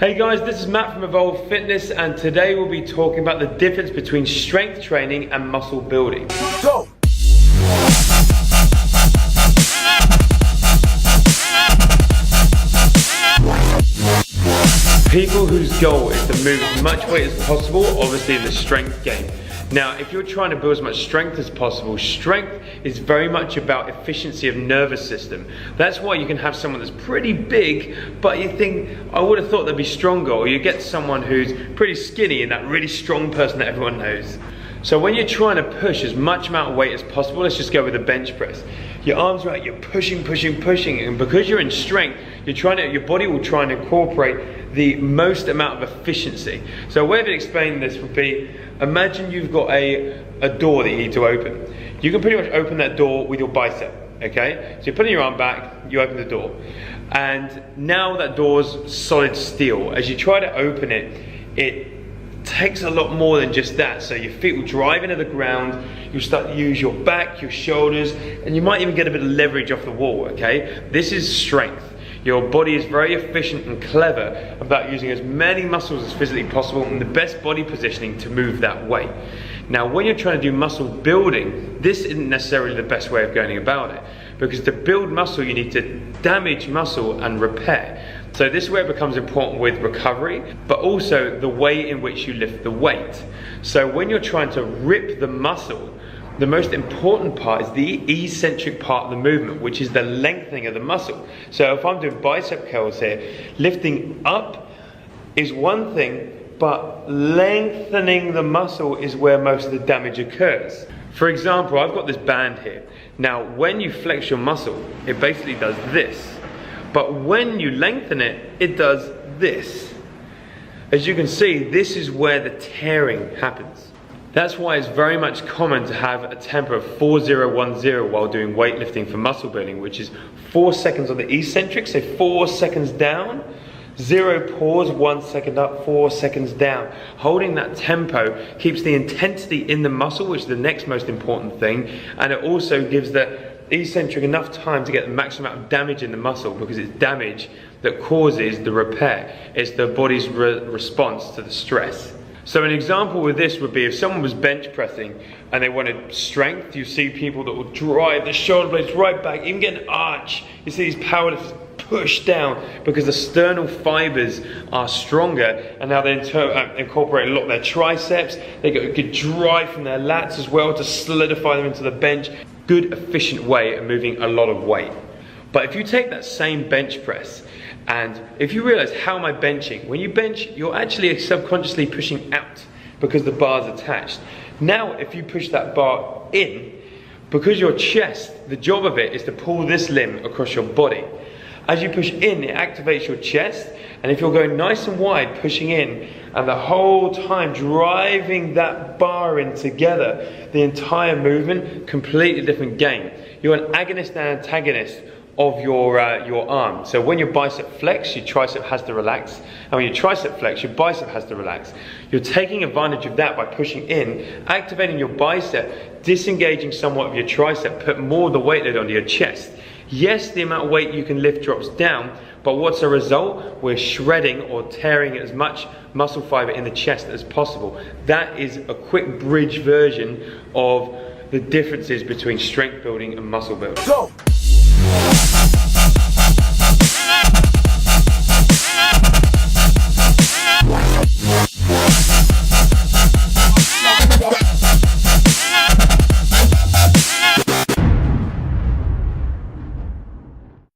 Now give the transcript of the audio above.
Hey guys, this is Matt from Evolve Fitness, and today we'll be talking about the difference between strength training and muscle building. Go! People whose goal is to move as much weight as possible, obviously in the strength game. Now, if you're trying to build as much strength as possible, strength is very much about efficiency of nervous system. That's why you can have someone that's pretty big, but you think, I would have thought they'd be stronger, or you get someone who's pretty skinny and that really strong person that everyone knows. So when you're trying to push as much amount of weight as possible, let's just go with the bench press. Your arms are out, you're pushing, and because you're in strength, your body will try and incorporate the most amount of efficiency. So a way of explaining this would be, imagine you've got a door that you need to open. You can pretty much open that door with your bicep, okay? So you're putting your arm back, you open the door. And now that door's solid steel. As you try to open it, it takes a lot more than just that. So your feet will drive into the ground, you'll start to use your back, your shoulders, and you might even get a bit of leverage off the wall, okay? This is strength. Your body is very efficient and clever about using as many muscles as physically possible and the best body positioning to move that weight. Now, when you're trying to do muscle building, this isn't necessarily the best way of going about it, because to build muscle, you need to damage muscle and repair. So this is where it becomes important with recovery, but also the way in which you lift the weight. So when you're trying to rip the muscle, the most important part is the eccentric part of the movement, which is the lengthening of the muscle. So if I'm doing bicep curls here, lifting up is one thing, but lengthening the muscle is where most of the damage occurs. For example, I've got this band here. Now, when you flex your muscle, it basically does this. But when you lengthen it, it does this. As you can see, this is where the tearing happens. That's why it's very much common to have a tempo of 4-0-1-0 while doing weightlifting for muscle building, which is 4 seconds on the eccentric, so 4 seconds down, 0 pause, 1 second up, 4 seconds down. Holding that tempo keeps the intensity in the muscle, which is the next most important thing, and it also gives the eccentric enough time to get the maximum amount of damage in the muscle, because it's damage that causes the repair. It's the body's response to the stress. So an example with this would be if someone was bench pressing and they wanted strength, you see people that will drive the shoulder blades right back, even get an arch. You see these powerlifters push down because the sternal fibers are stronger, and now they incorporate a lot of their triceps. They get a good drive from their lats as well to solidify them into the bench. Good, efficient way of moving a lot of weight. But if you take that same bench press, and if you realize, how am I benching? When you bench, you're actually subconsciously pushing out because the bar's attached. Now, if you push that bar in, because your chest, the job of it is to pull this limb across your body. As you push in, it activates your chest, and if you're going nice and wide, pushing in, and the whole time driving that bar in together, the entire movement, completely different game. You're an agonist and antagonist of your arm. So when your bicep flex, your tricep has to relax, and when your tricep flex, your bicep has to relax. You're taking advantage of that by pushing in, activating your bicep, disengaging somewhat of your tricep, put more of the weight load onto your chest. Yes, the amount of weight you can lift drops down, but what's the result? We're shredding or tearing as much muscle fiber in the chest as possible. That is a quick bridge version of the differences between strength building and muscle building. Go!